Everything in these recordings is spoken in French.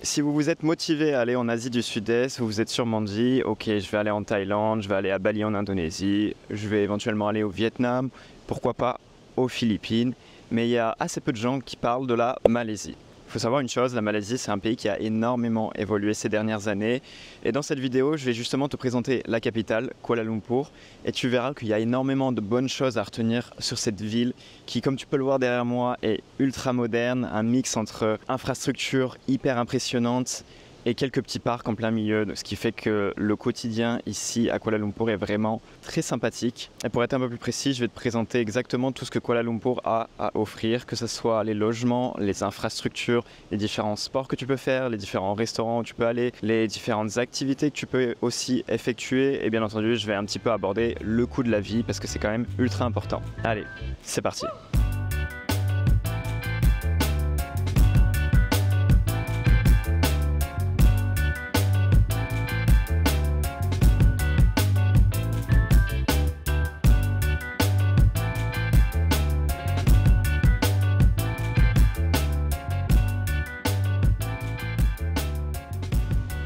Si vous vous êtes motivé à aller en Asie du Sud-Est, vous vous êtes sûrement dit « Ok, je vais aller en Thaïlande, je vais aller à Bali en Indonésie, je vais éventuellement aller au Vietnam, pourquoi pas aux Philippines ». Mais il y a assez peu de gens qui parlent de la Malaisie. Il faut savoir une chose, la Malaisie c'est un pays qui a énormément évolué ces dernières années. Et dans cette vidéo, je vais justement te présenter la capitale, Kuala Lumpur. Et tu verras qu'il y a énormément de bonnes choses à retenir sur cette ville qui, comme tu peux le voir derrière moi, est ultra moderne. Un mix entre infrastructures hyper impressionnantes et quelques petits parcs en plein milieu, ce qui fait que le quotidien ici à Kuala Lumpur est vraiment très sympathique. Et pour être un peu plus précis, je vais te présenter exactement tout ce que Kuala Lumpur a à offrir, que ce soit les logements, les infrastructures, les différents sports que tu peux faire, les différents restaurants où tu peux aller, les différentes activités que tu peux aussi effectuer, et bien entendu je vais un petit peu aborder le coût de la vie parce que c'est quand même ultra important. Allez, c'est parti.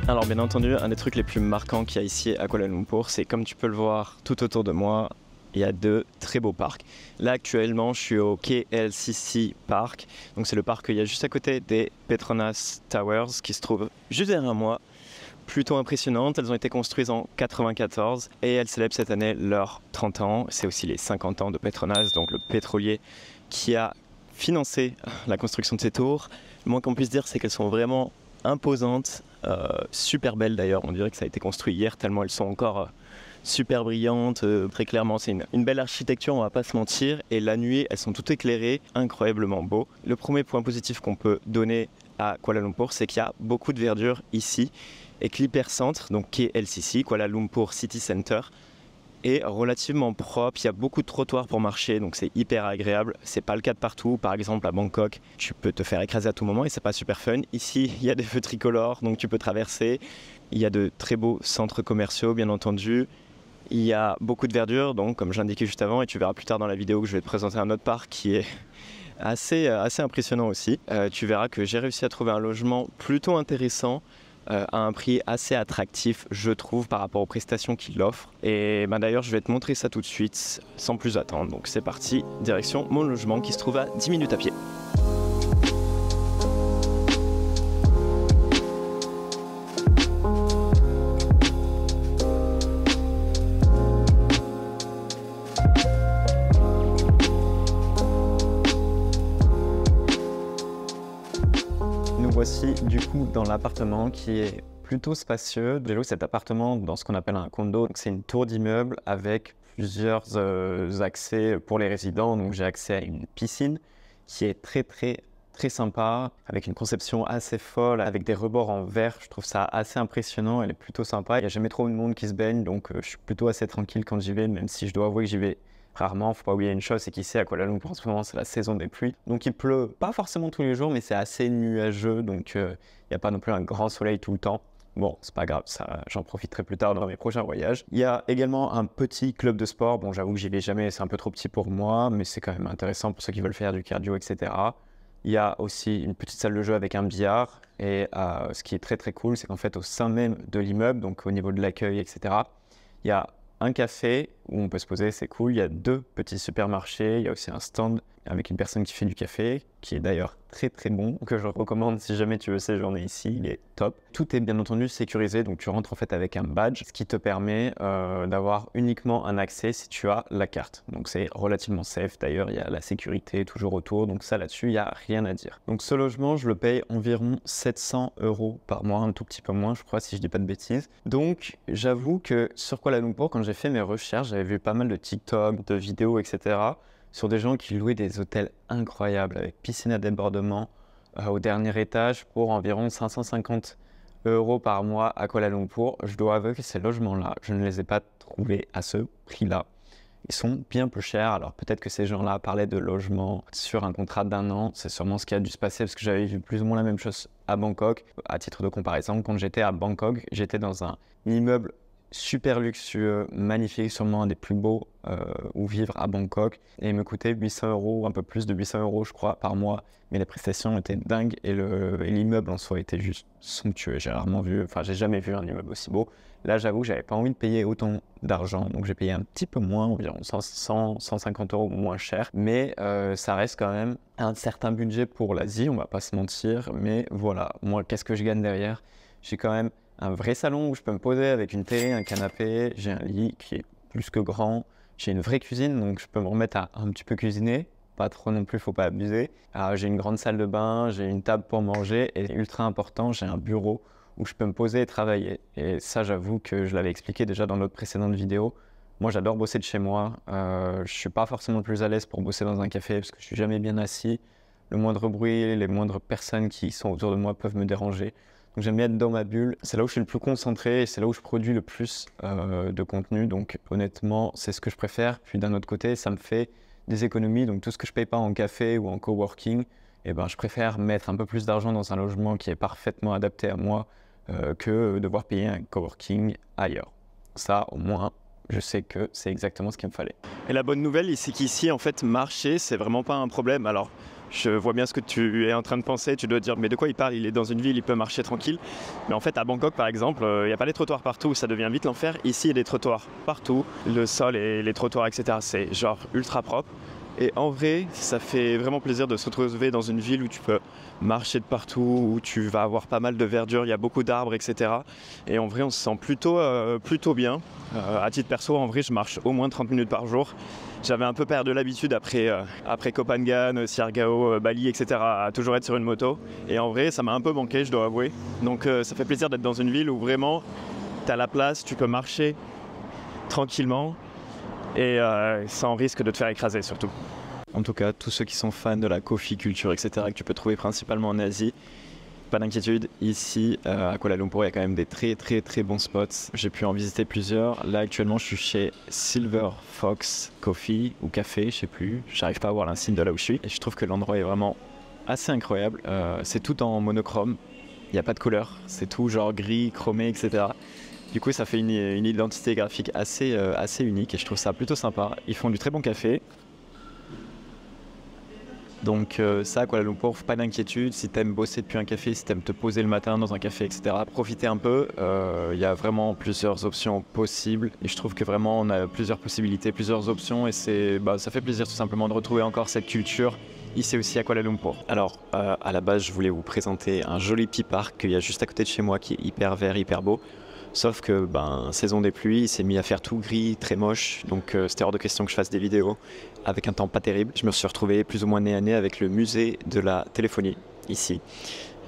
Alors bien entendu, un des trucs les plus marquants qu'il y a ici à Kuala Lumpur, c'est comme tu peux le voir tout autour de moi, il y a de très beaux parcs. Là actuellement, je suis au KLCC Park, donc c'est le parc qu'il y a juste à côté des Petronas Towers qui se trouve juste derrière moi. Plutôt impressionnantes, elles ont été construites en 94 et elles célèbrent cette année leurs 30 ans. C'est aussi les 50 ans de Petronas, donc le pétrolier qui a financé la construction de ces tours. Le moins qu'on puisse dire, c'est qu'elles sont vraiment imposantes, super belles d'ailleurs, on dirait que ça a été construit hier tellement elles sont encore super brillantes, très clairement c'est une belle architecture, on va pas se mentir, et la nuit elles sont toutes éclairées, incroyablement beau. Le premier point positif qu'on peut donner à Kuala Lumpur, c'est qu'il y a beaucoup de verdure ici et que l'hypercentre, donc KLCC, Kuala Lumpur City Center, est relativement propre, il y a beaucoup de trottoirs pour marcher, donc c'est hyper agréable. C'est pas le cas de partout, par exemple à Bangkok, tu peux te faire écraser à tout moment et c'est pas super fun. Ici, il y a des feux tricolores, donc tu peux traverser. Il y a de très beaux centres commerciaux, bien entendu. Il y a beaucoup de verdure, donc comme j'indiquais juste avant, et tu verras plus tard dans la vidéo que je vais te présenter un autre parc qui est assez impressionnant aussi. Tu verras que j'ai réussi à trouver un logement plutôt intéressant, à un prix assez attractif, je trouve, par rapport aux prestations qu'il offre. Et d'ailleurs, je vais te montrer ça tout de suite, sans plus attendre. Donc c'est parti, direction mon logement qui se trouve à 10 minutes à pied. Nous voici du coup dans l'appartement qui est plutôt spacieux. J'ai loué cet appartement dans ce qu'on appelle un condo. C'est une tour d'immeuble avec plusieurs accès pour les résidents. Donc j'ai accès à une piscine qui est très sympa, avec une conception assez folle, avec des rebords en verre. Je trouve ça assez impressionnant, elle est plutôt sympa. Il n'y a jamais trop de monde qui se baigne, donc je suis plutôt assez tranquille quand j'y vais, même si je dois avouer que j'y vais rarement. Faut pas oublier une chose, c'est qu'ici à Kuala Lumpur en ce moment c'est la saison des pluies, donc il pleut pas forcément tous les jours, mais c'est assez nuageux, donc il n'y a pas non plus un grand soleil tout le temps. Bon, c'est pas grave, ça, j'en profiterai plus tard dans mes prochains voyages. Il y a également un petit club de sport. Bon, j'avoue que j'y vais jamais, c'est un peu trop petit pour moi, mais c'est quand même intéressant pour ceux qui veulent faire du cardio, etc. Il y a aussi une petite salle de jeu avec un billard. Et ce qui est très cool, c'est qu'en fait, au sein même de l'immeuble, donc au niveau de l'accueil, etc., il y a un café où on peut se poser, c'est cool. Il y a 2 petits supermarchés. Il y a aussi un stand avec une personne qui fait du café, qui est d'ailleurs très bon, que je recommande si jamais tu veux séjourner ici, il est top. Tout est bien entendu sécurisé, donc tu rentres en fait avec un badge, ce qui te permet d'avoir uniquement un accès si tu as la carte. Donc c'est relativement safe, d'ailleurs il y a la sécurité toujours autour, donc ça là-dessus il n'y a rien à dire. Donc ce logement, je le paye environ 700 € par mois, un tout petit peu moins je crois si je dis pas de bêtises. Donc j'avoue que sur Kuala Lumpur, quand j'ai fait mes recherches, j'avais vu pas mal de TikTok, de vidéos, etc. sur des gens qui louaient des hôtels incroyables avec piscine à débordement au dernier étage pour environ 550 € par mois à Kuala Lumpur. Je dois avouer que ces logements-là, je ne les ai pas trouvés à ce prix-là. Ils sont bien plus chers. Alors peut-être que ces gens-là parlaient de logements sur un contrat d'1 an. C'est sûrement ce qui a dû se passer parce que j'avais vu plus ou moins la même chose à Bangkok. À titre de comparaison, quand j'étais à Bangkok, j'étais dans un immeuble super luxueux, magnifique, sûrement un des plus beaux où vivre à Bangkok. Et il me coûtait 800 €, un peu plus de 800 € je crois par mois. Mais les prestations étaient dingues et l'immeuble en soi était juste somptueux. J'ai jamais vu un immeuble aussi beau. Là, j'avoue, j'avais pas envie de payer autant d'argent, donc j'ai payé un petit peu moins, environ 150 € moins cher. Mais ça reste quand même un certain budget pour l'Asie, on va pas se mentir. Mais voilà, moi, qu'est-ce que je gagne derrière? J'ai quand même un vrai salon où je peux me poser avec une télé, un canapé, j'ai un lit qui est plus que grand, j'ai une vraie cuisine, donc je peux me remettre à un petit peu cuisiner. Pas trop non plus, faut pas abuser. J'ai une grande salle de bain, j'ai une table pour manger et ultra important, j'ai un bureau où je peux me poser et travailler. Et ça, j'avoue que je l'avais expliqué déjà dans notre précédente vidéo. Moi, j'adore bosser de chez moi. Je suis pas forcément le plus à l'aise pour bosser dans un café parce que je suis jamais bien assis. Le moindre bruit, les moindres personnes qui sont autour de moi peuvent me déranger. Donc j'aime bien être dans ma bulle. C'est là où je suis le plus concentré et c'est là où je produis le plus de contenu. Donc honnêtement, c'est ce que je préfère. Puis d'un autre côté, ça me fait des économies. Donc tout ce que je paye pas en café ou en coworking, eh ben, je préfère mettre un peu plus d'argent dans un logement qui est parfaitement adapté à moi que devoir payer un coworking ailleurs. Ça, au moins, je sais que c'est exactement ce qu'il me fallait. Et la bonne nouvelle, c'est qu'ici, en fait, marcher, c'est vraiment pas un problème. Alors, je vois bien ce que tu es en train de penser. Tu dois te dire, mais de quoi il parle? Il est dans une ville, il peut marcher tranquille. Mais en fait, à Bangkok, par exemple, il n'y a pas des trottoirs partout, ça devient vite l'enfer. Ici, il y a des trottoirs partout. Le sol et les trottoirs, etc., c'est genre ultra propre. Et en vrai, ça fait vraiment plaisir de se retrouver dans une ville où tu peux marcher de partout, où tu vas avoir pas mal de verdure, il y a beaucoup d'arbres, etc. Et en vrai, on se sent plutôt bien. À titre perso, en vrai, je marche au moins 30 minutes par jour. J'avais un peu perdu l'habitude après Koh Phangan, Siargao, Bali, etc. à toujours être sur une moto. Et en vrai, ça m'a un peu manqué, je dois avouer. Donc ça fait plaisir d'être dans une ville où vraiment, tu as la place, tu peux marcher tranquillement et sans risque de te faire écraser surtout. En tout cas, tous ceux qui sont fans de la coffee culture, etc., que tu peux trouver principalement en Asie, pas d'inquiétude, ici à Kuala Lumpur, il y a quand même des très bons spots. J'ai pu en visiter plusieurs. Là actuellement, je suis chez Silver Fox Coffee ou Café, je sais plus. J'arrive pas à voir l'insigne de là où je suis. Et je trouve que l'endroit est vraiment assez incroyable. C'est tout en monochrome. Il n'y a pas de couleur. C'est tout genre gris, chromé, etc. Du coup, ça fait une identité graphique assez unique et je trouve ça plutôt sympa. Ils font du très bon café. Donc ça, Kuala Lumpur, pas d'inquiétude, si t'aimes bosser depuis un café, si t'aimes te poser le matin dans un café, etc., profitez un peu, il y a vraiment plusieurs options possibles et je trouve que vraiment on a plusieurs possibilités, plusieurs options et ça fait plaisir tout simplement de retrouver encore cette culture ici aussi à Kuala Lumpur. Alors à la base, je voulais vous présenter un joli petit parc qu'il y a juste à côté de chez moi qui est hyper vert, hyper beau. Sauf que, saison des pluies, il s'est mis à faire tout gris, très moche, donc c'était hors de question que je fasse des vidéos avec un temps pas terrible. Je me suis retrouvé plus ou moins nez à nez avec le musée de la téléphonie, ici.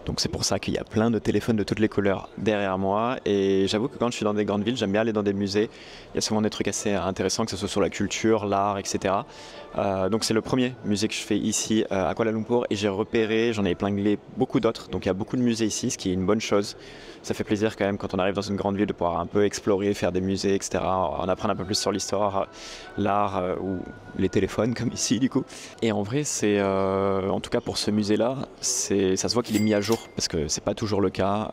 Donc c'est pour ça qu'il y a plein de téléphones de toutes les couleurs derrière moi. Et j'avoue que quand je suis dans des grandes villes, j'aime bien aller dans des musées. Il y a souvent des trucs assez intéressants, que ce soit sur la culture, l'art, etc. Donc c'est le premier musée que je fais ici à Kuala Lumpur. Et j'ai repéré, j'en ai épinglé beaucoup d'autres. Donc il y a beaucoup de musées ici, ce qui est une bonne chose. Ça fait plaisir quand même quand on arrive dans une grande ville de pouvoir un peu explorer, faire des musées, etc. En apprendre un peu plus sur l'histoire, l'art ou les téléphones comme ici du coup. Et en vrai, c'est en tout cas pour ce musée-là, ça se voit qu'il est mis à jour parce que c'est pas toujours le cas.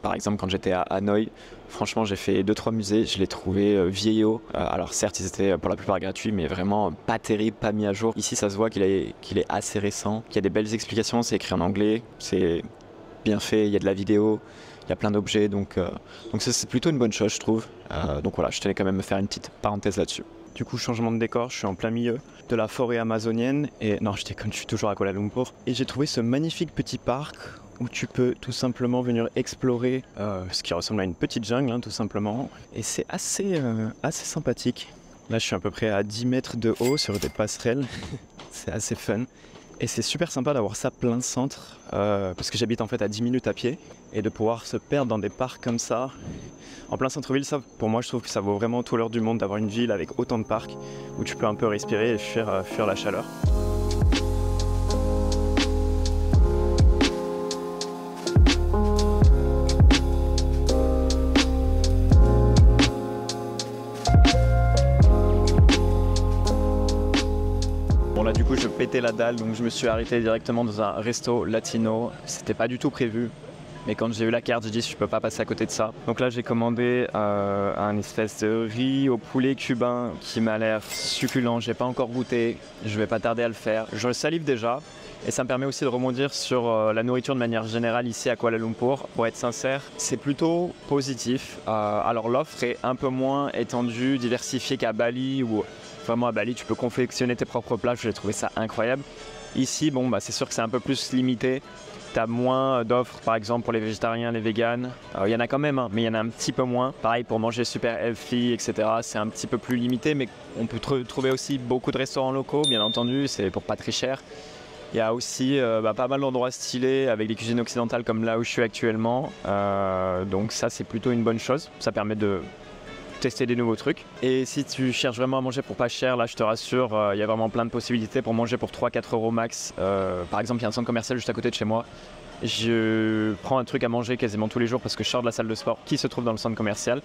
Par exemple, quand j'étais à Hanoï, franchement, j'ai fait 2-3 musées, je les trouvais vieillots. Alors certes, ils étaient pour la plupart gratuits, mais vraiment pas terribles, pas mis à jour. Ici, ça se voit qu'il est assez récent, qu'il y a des belles explications, c'est écrit en anglais, c'est bien fait, il y a de la vidéo. Il y a plein d'objets, donc c'est plutôt une bonne chose, je trouve. Donc voilà, je tenais quand même me faire une petite parenthèse là-dessus. Du coup, changement de décor, je suis en plein milieu de la forêt amazonienne. Et non, je déconne, je suis toujours à Kuala Lumpur. Et j'ai trouvé ce magnifique petit parc où tu peux tout simplement venir explorer ce qui ressemble à une petite jungle, hein, tout simplement. Et c'est assez sympathique. Là, je suis à peu près à 10 mètres de haut sur des passerelles. C'est assez fun. Et c'est super sympa d'avoir ça plein centre, parce que j'habite en fait à 10 minutes à pied, et de pouvoir se perdre dans des parcs comme ça, en plein centre-ville, ça pour moi je trouve que ça vaut vraiment tout l'heure du monde d'avoir une ville avec autant de parcs, où tu peux un peu respirer et fuir la chaleur. Là du coup je pétais la dalle, donc je me suis arrêté directement dans un resto latino. C'était pas du tout prévu, Mais quand j'ai eu la carte, j'ai dit je peux pas passer à côté de ça. Donc là j'ai commandé un espèce de riz au poulet cubain qui m'a l'air succulent. J'ai pas encore goûté, je vais pas tarder à le faire. Je salive déjà. Et ça me permet aussi de rebondir sur la nourriture de manière générale ici à Kuala Lumpur. Pour être sincère, c'est plutôt positif. Alors l'offre est un peu moins étendue, diversifiée qu'à Bali, où vraiment à Bali tu peux confectionner tes propres plats. J'ai trouvé ça incroyable. Ici, bon, c'est sûr que c'est un peu plus limité. Tu as moins d'offres, par exemple pour les végétariens, les véganes. Il y en a quand même, hein, mais il y en a un petit peu moins. Pareil pour manger super healthy, etc. C'est un petit peu plus limité, mais on peut trouver aussi beaucoup de restaurants locaux, bien entendu. C'est pour pas très cher. Il y a aussi pas mal d'endroits stylés avec des cuisines occidentales comme là où je suis actuellement. Donc ça, c'est plutôt une bonne chose. Ça permet de tester des nouveaux trucs. Et si tu cherches vraiment à manger pour pas cher, là je te rassure, il y a vraiment plein de possibilités pour manger pour 3-4 euros max. Par exemple, il y a un centre commercial juste à côté de chez moi. Je prends un truc à manger quasiment tous les jours parce que je sors de la salle de sport qui se trouve dans le centre commercial.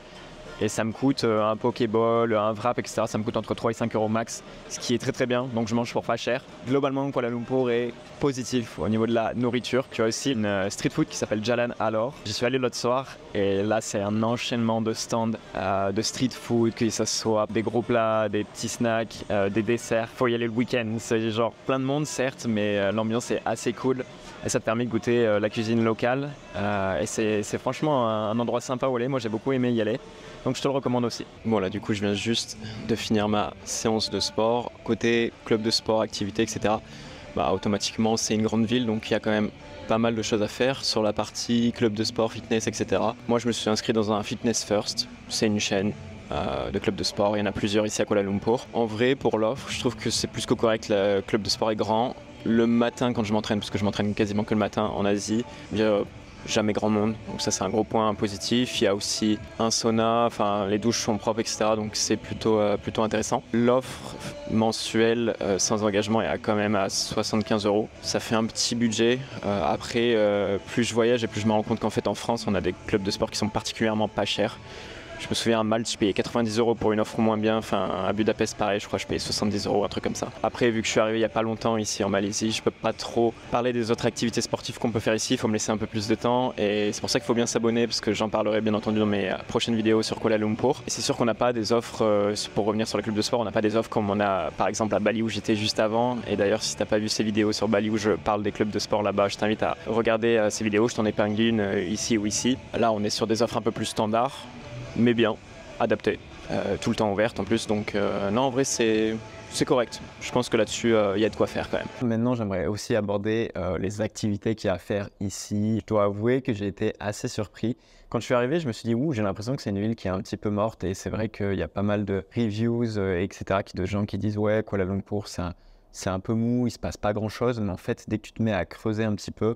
Et ça me coûte un pokéball, un wrap, etc. Ça me coûte entre 3 et 5 euros max, ce qui est très très bien. Donc je mange pour pas cher. Globalement, Kuala Lumpur est positif au niveau de la nourriture. Tu as aussi une street food qui s'appelle Jalan Alor. J'y suis allé l'autre soir et là c'est un enchaînement de stands de street food, que ce soit des gros plats, des petits snacks, des desserts. Faut y aller le week-end. C'est genre plein de monde certes, mais l'ambiance est assez cool. Et ça te permet de goûter la cuisine locale. Et c'est franchement un endroit sympa où aller. Moi j'ai beaucoup aimé y aller. Donc je te le recommande aussi. Bon là du coup je viens juste de finir ma séance de sport. Côté club de sport, activités, etc. Automatiquement c'est une grande ville, donc il y a quand même pas mal de choses à faire sur la partie club de sport, fitness, etc. Moi je me suis inscrit dans un Fitness First. C'est une chaîne de clubs de sport. Il y en a plusieurs ici à Kuala Lumpur. En vrai, pour l'offre, je trouve que c'est plus que correct. Le club de sport est grand. Le matin quand je m'entraîne, parce que je m'entraîne quasiment que le matin en Asie, jamais grand monde, donc ça c'est un gros point positif. Il y a aussi un sauna, enfin les douches sont propres, etc. Donc c'est plutôt intéressant. L'offre mensuelle sans engagement est quand même à 75 euros. Ça fait un petit budget. Après, plus je voyage et plus je me rends compte qu'en fait en France on a des clubs de sport qui sont particulièrement pas chers. Je me souviens à Malte, je payais 90 euros pour une offre moins bien. Enfin, à Budapest, pareil, je crois que je payais 70 euros, un truc comme ça. Après, vu que je suis arrivé il n'y a pas longtemps ici en Malaisie, je peux pas trop parler des autres activités sportives qu'on peut faire ici. Il faut me laisser un peu plus de temps. Et c'est pour ça qu'il faut bien s'abonner, parce que j'en parlerai bien entendu dans mes prochaines vidéos sur Kuala Lumpur. Et c'est sûr qu'on n'a pas des offres, pour revenir sur le club de sport, on n'a pas des offres comme on a par exemple à Bali où j'étais juste avant. Et d'ailleurs, si t'as pas vu ces vidéos sur Bali où je parle des clubs de sport là-bas, je t'invite à regarder ces vidéos. Je t'en épingle une ici ou ici. Là, on est sur des offres un peu plus standards, mais bien adapté, tout le temps ouverte en plus, donc non en vrai c'est correct. Je pense que là-dessus il y a de quoi faire quand même. Maintenant j'aimerais aussi aborder les activités qu'il y a à faire ici. Je dois avouer que j'ai été assez surpris. Quand je suis arrivé, je me suis dit ouh, j'ai l'impression que c'est une ville qui est un petit peu morte, et c'est vrai qu'il y a pas mal de reviews, etc. de gens qui disent ouais, Kuala Lumpur c'est un peu mou, il se passe pas grand chose, mais en fait dès que tu te mets à creuser un petit peu,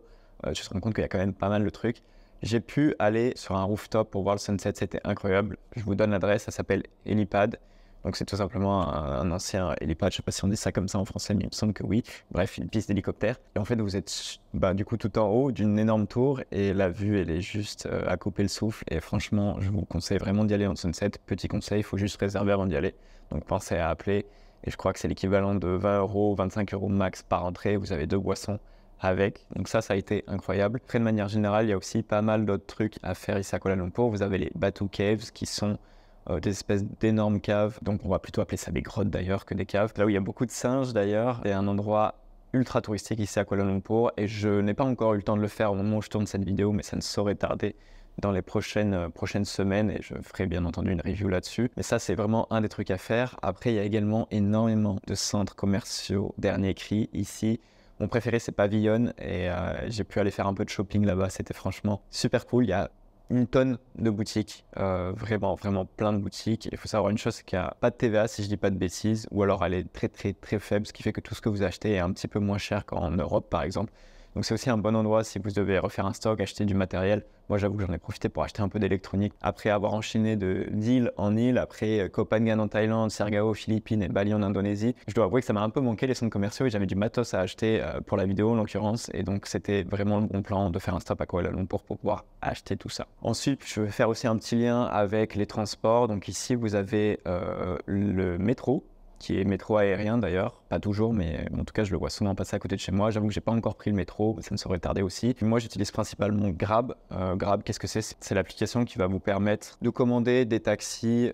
tu te rends compte qu'il y a quand même pas mal de trucs. J'ai pu aller sur un rooftop pour voir le sunset, c'était incroyable. Je vous donne l'adresse, ça s'appelle Helipad. Donc c'est tout simplement un ancien helipad, je ne sais pas si on dit ça comme ça en français, mais il me semble que oui. Bref, une piste d'hélicoptère. Et en fait, vous êtes du coup tout en haut d'une énorme tour, et la vue, elle est juste à couper le souffle. Et franchement, je vous conseille vraiment d'y aller en sunset. Petit conseil, il faut juste réserver avant d'y aller. Donc pensez à appeler. Et je crois que c'est l'équivalent de 20 euros, 25 euros max par entrée. Vous avez 2 boissons avec. Donc ça a été incroyable. Après, de manière générale, il y a aussi pas mal d'autres trucs à faire ici à Kuala Lumpur. Vous avez les Batu Caves qui sont des espèces d'énormes caves. Donc on va plutôt appeler ça des grottes d'ailleurs que des caves. Là où il y a beaucoup de singes d'ailleurs. C'est un endroit ultra touristique ici à Kuala Lumpur, et je n'ai pas encore eu le temps de le faire au moment où je tourne cette vidéo, mais ça ne saurait tarder dans les prochaines semaines, et je ferai bien entendu une review là-dessus. Mais ça, c'est vraiment un des trucs à faire. Après, il y a également énormément de centres commerciaux dernier cri ici. Mon préféré, c'est Pavillon, et j'ai pu aller faire un peu de shopping là-bas. C'était franchement super cool. Il y a une tonne de boutiques, vraiment plein de boutiques. Il faut savoir une chose, c'est qu'il n'y a pas de TVA si je dis pas de bêtises, ou alors elle est très faible, ce qui fait que tout ce que vous achetez est un petit peu moins cher qu'en Europe par exemple. Donc c'est aussi un bon endroit si vous devez refaire un stock, acheter du matériel. Moi j'avoue que j'en ai profité pour acheter un peu d'électronique. Après avoir enchaîné d'île en île, après Koh Phangan en Thaïlande, Siargao aux Philippines et Bali en Indonésie, je dois avouer que ça m'a un peu manqué les centres commerciaux, et j'avais du matos à acheter pour la vidéo en l'occurrence. Et donc c'était vraiment le bon plan de faire un stop à Kuala Lumpur pour pouvoir acheter tout ça. Ensuite, je vais faire aussi un petit lien avec les transports. Donc ici vous avez le métro qui est métro aérien d'ailleurs, pas toujours, mais en tout cas je le vois souvent passer à côté de chez moi. J'avoue que j'ai pas encore pris le métro, ça me serait tardé aussi. Moi j'utilise principalement Grab. Grab, qu'est-ce que c'est? C'est l'application qui va vous permettre de commander des taxis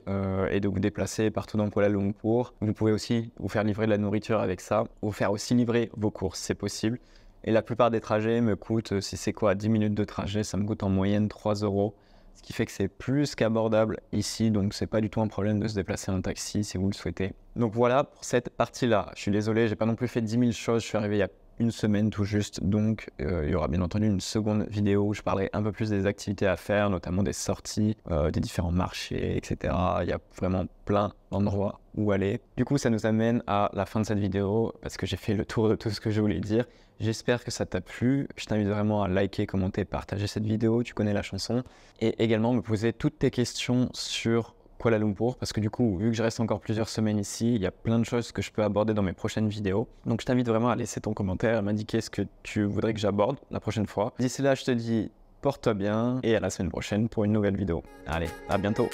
et de vous déplacer partout dans Kuala Lumpur. Vous pouvez aussi vous faire livrer de la nourriture avec ça, vous faire aussi livrer vos courses, c'est possible. Et la plupart des trajets me coûtent, si c'est quoi, 10 minutes de trajet, ça me coûte en moyenne 3 €. Ce qui fait que c'est plus qu'abordable ici, donc c'est pas du tout un problème de se déplacer en taxi si vous le souhaitez. Donc voilà pour cette partie-là. Je suis désolé, j'ai pas non plus fait 10 000 choses, je suis arrivé il y a une semaine tout juste, donc il y aura bien entendu une seconde vidéo où je parlerai un peu plus des activités à faire, notamment des sorties, des différents marchés, etc. Il y a vraiment plein d'endroits où aller. Du coup, ça nous amène à la fin de cette vidéo, parce que j'ai fait le tour de tout ce que je voulais dire. J'espère que ça t'a plu. Je t'invite vraiment à liker, commenter, partager cette vidéo. Tu connais la chanson. Et également me poser toutes tes questions sur Kuala Lumpur. Parce que du coup, vu que je reste encore plusieurs semaines ici, il y a plein de choses que je peux aborder dans mes prochaines vidéos. Donc je t'invite vraiment à laisser ton commentaire, à m'indiquer ce que tu voudrais que j'aborde la prochaine fois. D'ici là, je te dis porte-toi bien et à la semaine prochaine pour une nouvelle vidéo. Allez, à bientôt.